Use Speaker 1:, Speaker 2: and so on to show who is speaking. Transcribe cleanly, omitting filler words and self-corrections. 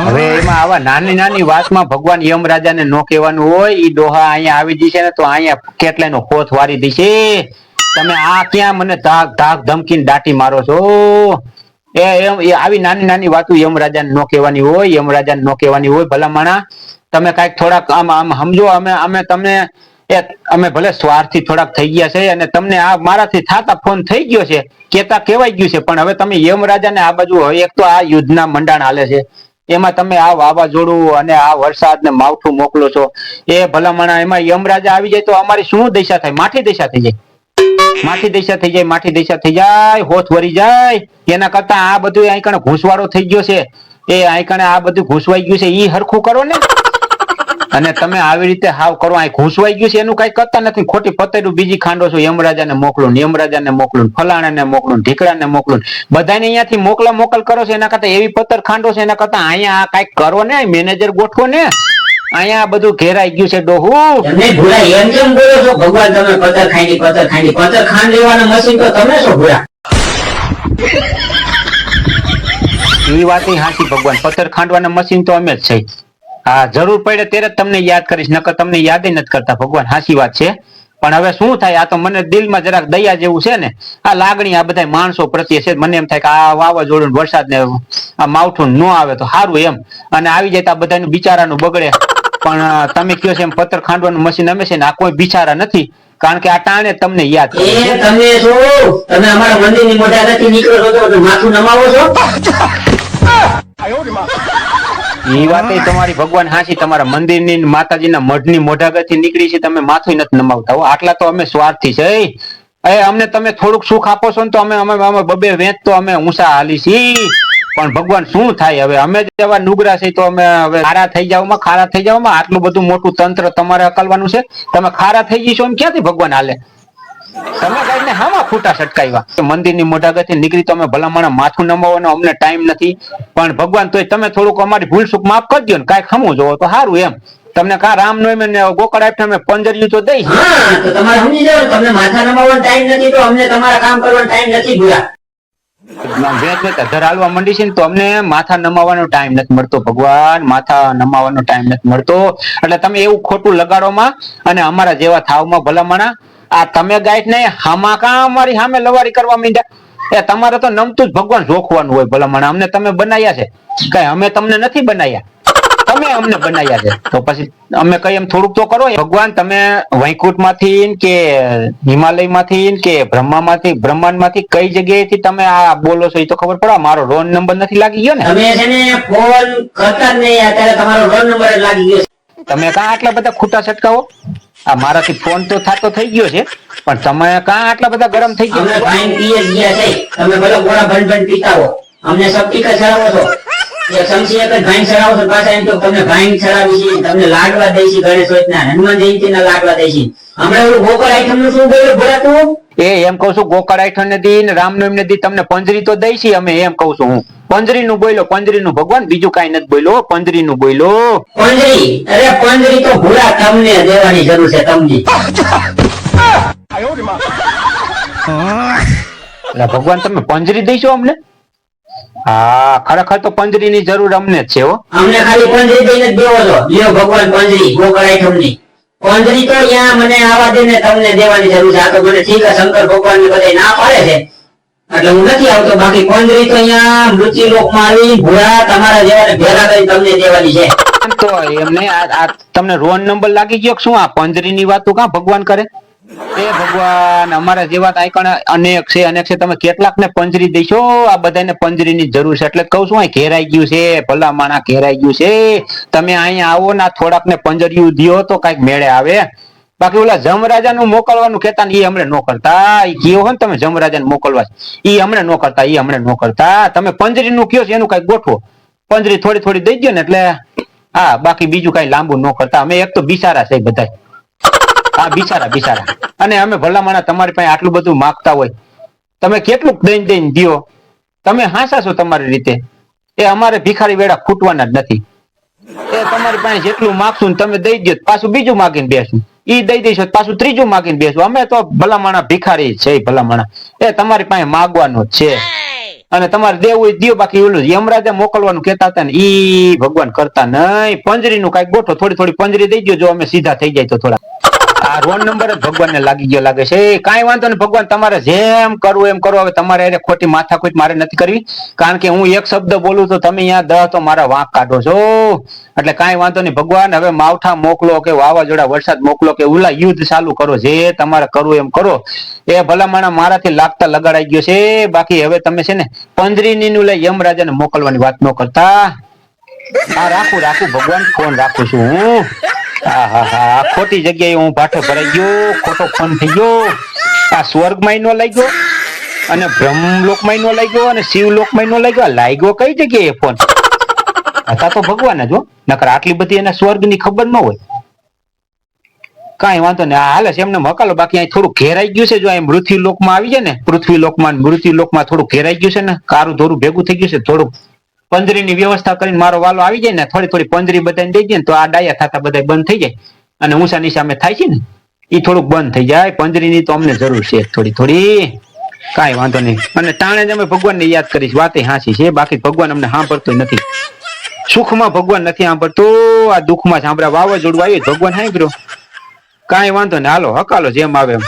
Speaker 1: હવે એમાં આવા નાની નાની વાતમાં ભગવાન યમરાજાને નો કહેવાનું હોય. ઈ ડોહા અહીંયા આવી જશે ને તો અહીંયા કેટલાયનો હોથ વારી દેશે. તમે આ ક્યાં મને ધાક ધાક ધમકીને દાટી મારો છો? એ આવી નાની નાની વાતો યમરાજાને નો કહેવાની હોય. યમરાજાને નો કહેવાની હોય. ભલા માણા તમે કાંઈક થોડાક આમ સમજો. અમે તમને અમે ભલે સ્વાર્થી થોડાક થઈ ગયા છે અને તમને આ મારાથી થાતા ફોન થઈ ગયો છે, કેતા કેવાઈ ગયું છે, પણ હવે તમે યમરાજાને આ બાજુ એક તો આ યુદ્ધના મંડાણ હાલે છે, એમાં તમે આ વાવાઝોડું અને આ વરસાદ ને માવઠું મોકલો છો. એ ભલામણા એમાં યમરાજા આવી જાય તો અમારી શું દશા થાય? માઠી દશા થઈ જાય. માઠી દશા થઈ જાય. માઠી દશા થઈ જાય. હોથ વરી જાય. એના કરતા આ બધું અહીં કણે ઘૂસવાડો થઈ ગયો છે, એ અહીં કણે આ બધું ઘૂસવાઈ ગયું છે, ઈ હરખું કરો ને. અને તમે આવી રીતે હાવ કરો, અહીં ઘૂસવાઈ ગયું છે એનું કઈ કરતા નથી. ખોટી પતેરું બીજી ખાંડો છો. યમરાજાને મોકલું, યમરાજાને મોકલું, ફલાણાને મોકલું, ઢીકડાને મોકલું, બધાને અહીંયાથી મોકલ કરો છો. એના કરતા એવી પત્તર ખાંડો છે, એના કરતા અહીંયા કઈક કરો ને, મેનેજર ગોઠવો ને. અહીંયા બધું ઘેરાઈ ગયું છે ડોહું.
Speaker 2: તમે ભૂરા એમ કેમ બોલો છો? ભગવાન તમે પત્તર ખાંડ લેવાના મશીન તો તમે છો ભૂરા.
Speaker 1: એ વાત હાચી ભગવાન, પત્તર ખાંડવાના મશીન તો અમે જ છે. હા, જરૂર પડે ત્યારે તમને યાદ કરીશ, નકર તમને યાદ નથી કરતા ભગવાન. હાચી વાત છે. પણ હવે શું થાય? આ તો મને દિલમાં જરાક દયા જેવું છે ને, આ લાગણી આ બધા માણસો પ્રત્યે છે. મને એમ થાય કે આ વાવાઝોડું વરસાદ ને આ માવઠું ન આવે તો સારું એમ, અને આવી જાય તો આ બધાનું બિચારાનું બગડે. પણ તમે કયો છે એમ પત્તર ખાંડવાનું મશીન અમે છે ને, આ કોઈ બિચારા નથી. કારણ કે આ ટાણે તમને યાદ કરે છે.
Speaker 2: તમે શું તમે અમારા મંદિરની મોઢાથી નીકળો છો તો માથું નમાવો છો?
Speaker 1: એ વાત તમારી ભગવાન હાચી. તમારા મંદિરની માતાજીના મઢની મોઢાગથી નીકળી છે, તમે માથું નથી નમાવતા હો. આટલા તો અમે સ્વાર્થી છે. અમને તમે થોડુંક સુખ આપો છો ને તો અમે બબે વેચ તો અમે ઊંચા હાલી છીએ. પણ ભગવાન શું થાય હવે? અમે જેવા નુગરા છે તો અમે હવે ખારા થઈ જાવ. આટલું બધું મોટું તંત્ર તમારે અકલવાનું છે. તમે ખારા થઈ જશો એમ ક્યાંથી ભગવાન હાલે? તમે કઈ હામાં ફૂટા સટકાવ્યા. મંદિરની મોઢાગથી નીકળી તો અમે ભલામણ માથું નમાવવાનો અમને ટાઈમ નથી. પણ ભગવાન તોય તમે થોડુંક અમારી ભૂલ સુખ માફ કરી દો ને, કાંઈક ખમું જોવો તો સારું એમ. તમને કા રામનવમી ને ગોકળ આઠમે પંજરિયું તો દઈ.
Speaker 2: તો તમારે સમજી જાવ, તમને માથા નમાવવાનો ટાઈમ નથી તો અમને તમારા કામ કરવાનો ટાઈમ નથી ભૂરા.
Speaker 1: હાલવા મંડી છે ને તો અમને માથા નમાવાનો ટાઈમ નથી મળતો ભગવાન. માથા નમાવાનો ટાઈમ નથી મળતો. એટલે તમે એવું ખોટું લગાડોમાં અને અમારા જેવા થાવમાં ભલામણા આ તમે ગાઈડ ને હામાં કા અમારી સામે લવારી કરવા માંડ્યા. એ તમારે તો નમતું જ ભગવાન જોખવાનું હોય ભલામણા. અમને તમે બનાવ્યા છે, કઈ અમે તમને નથી બનાવ્યા, તમે અમને બનાવ્યા છે. તો પછી અમે કઈ એમ થોડુંક તો કરો ભગવાન. તમે વૈકુંઠ માંથી કે હિમાલય માંથી કે બ્રહ્માંડ માંથી કઈ જગ્યાએથી તમે આ બોલો છો એ તો ખબર પડે. મારો રોન નંબર નથી લાગી ગયો ને?
Speaker 2: તમે છે ને ફોન કરતા જ નહીં, અત્યારે તમારો રોન નંબર લાગી ગયો.
Speaker 1: તમે કાં આટલા બધા ખૂટા છટકાવો? આ મારાથી ફોન તો થાતો થઈ ગયો છે, પણ તમે કાં આટલા બધા ગરમ થઈ ગયા?
Speaker 2: અમે ભાઈ પીએ ગયા છે, તમે ભલે ગોળા ભંડ પીતા હો, અમને સપ્તી કા ચડાવો છો. એ સમસી એક જ ભાઈ ચડાવો છો, પાછા એમ તો તમને ભાઈ ચડાવી છે, તમને લાડવા દઈ છે, ગણેશ ચોથના હનુમાન જયંતિ ના લાડવા દઈ છે. હમણાં એવું ગોકળ આઈટમ નું શું બોલ્યો ભલા તું?
Speaker 1: એમ કઉ છું ગોકળ આઈટમ ને દી રામનવમી ને દી તમને પંજરી તો દઈ છે અમે. એમ કઉ છું હું પંજરી નું બોલ્યો, પંજરી નું ભગવાન, બીજું કઈ નથી બોલ્યો. પંજરી નું બોલ્યો.
Speaker 2: પંજરી? અરે પંજરી તો ભૂરા તમને દેવાની જરૂર છે તમને.
Speaker 1: ભગવાન તમે પંજરી દઈશો અમને? હા, ખરેખર તો પંજરી ની જરૂર અમને જ છે હો.
Speaker 2: અમને ખાલી પંજરી દઈને જ દેવો છો. લ્યો ભગવાન પંજરી, ગોકળ આઈટમ ની પંજરી તો ત્યાં મને આવા દે ને તમને દેવાની જરૂર છે. આ તો મને ઠીક શંકર ભગવાન ને બધા ના પાડે છે એટલે હું નથી આવતો. બાકી પંજરી તો અહીંયા મૃત્યુ લોક માં આવી ભૂરા તમારા જેવા ભેગા કરીને તમને દેવાની છે.
Speaker 1: તો એમને આ તમને રોન નંબર લાગી ગયો શું? આ પંજરી ની વાતો કાં ભગવાન કરે? એ ભગવાન, અમારા જેવા આઈકણ અનેક છે. તમે કેટલાક ને પંજરી દઈશો? આ બધાને પંજરી ની જરૂર છે એટલે કઉ છું. અહીં ઘેરાઈ ગયું છે ભલા માણા, ઘેરાઈ ગયું છે. તમે અહીંયા આવો ને થોડાક ને પંજરિયું દિયો તો કઈક મેળે આવે. બાકી ઓલા જમરાજા નું મોકલવાનું કેતા ને એ હમણે નો કરતા. એ કયો હોય ને તમે જમરાજા ને મોકલવા, એ હમણે નો કરતા. તમે પંજરી નું કયો છે એનું કઈક ગોઠવો. પંજરી થોડી થોડી દઈ દો ને એટલે હા, બાકી બીજું કઈ લાંબુ ન કરતા. અમે એક તો બિચારા છે બધા. હા, બિચારા. અને અમે ભલામણા તમારી પાસે આટલું બધું માગતા હોય, તમે કેટલું દઈને દિયો. તમે હાસા છો તમારી રીતે. એ અમારે ભિખારી વેળા ખૂટવાના જ નથી. એ તમારી પાસે જેટલું માગશું ને તમે દઈ દો, પાછું બીજું માગીને બેસું. ઈ દઈ દઈશું પાછું ત્રીજું માગીને બેસું. અમે તો ભલામણા ભિખારી છે ભલામણા. એ તમારી પાસે માગવાનો જ છે. અને તમારે દેવું હોય દ્યો, બાકી ઓલું યમરાજા મોકલવાનું કેતા હતા ને ઈ ભગવાન કરતા નહીં. પંજરીનું કઈક ગોઠો, થોડી થોડી પંજરી દઈ ગયો, જો અમે સીધા થઈ જાય તો થોડા. આ રોન નંબર જ ભગવાનને લાગી ગયો લાગે છે. કાંઈ વાંધો નહીં, ભગવાન તમારે જેમ કરવું એમ કરો. હવે તમારે એને ખોટી માથાકૂટ મારે નથી કરવી, કારણ કે હું એક શબ્દ બોલું તો તમે અહીંયા 10 તો મારા વાંક કાઢો છો. એટલે કાંઈ વાંધો નહીં ભગવાન, હવે માવઠા મોકલો કે વાવાઝોડા વરસાદ મોકલો કે ઉલા યુદ્ધ ચાલુ કરો, જે તમારે કરવું એમ કરો. એ ભલામણા મારાથી લાગતા લગાડાઈ ગયો છે. બાકી હવે તમે છે ને પંજરીની નું લઈ યમરાજાને મોકલવાની વાત ન કરતા. હા રાખું ભગવાન, ફોન રાખું છું હું. હા હા હા, ખોટી જગ્યાએ હું ભાઠો ભરાઈ ગયો, ખોટો ફોન થઈ ગયો. આ સ્વર્ગમાં નો લાગ્યો, અને બ્રહ્મલોકમાં નો લાગ્યો, અને શિવલોકમાં નો લાગ્યો. લાગ્યો કઈ જગ્યાએ ફોન? હતા તો ભગવાન જ હો, નકર આટલી બધી એને સ્વર્ગની ખબર ન હોય. કાંઈ વાંધો નહીં, હાલે છે એમને હકાલો. બાકી અહીં થોડું ઘેરાઈ ગયું છે, જો અહીં મૃત્યુ લોકમાં આવી જાય ને, પૃથ્વી લોકમાં મૃત્યુ લોકમાં થોડું ઘેરાઈ ગયું છે ને, કારું ધોરું ભેગું થઈ ગયું છે. થોડુંક પંજરીની વ્યવસ્થા કરીને મારો વાલો આવી જાય ને, થોડી થોડી પંજરી બધાને દઈ દે ને, તો આ ડાયા થતા બધા બંધ થઈ જાય. અને ઊંચા નીચા અમે થાય છે ને, એ થોડુંક બંધ થઈ જાય. પંજરીની તો અમને જરૂર છે થોડી થોડી. કાંઈ વાંધો નહીં, અને ટાણે જ અમે ભગવાનને યાદ કરીશ. વાતે હાંસી છે, બાકી ભગવાન અમને સાંભળતો નથી. સુખમાં ભગવાન નથી સાંભળતું, આ દુઃખમાં સાંભળ્યા. વાવાઝોડું આવ્યું ભગવાન સાંભળ્યો. કાંઈ વાંધો નહીં, હાલો હકાલો જેમ આવે એમ.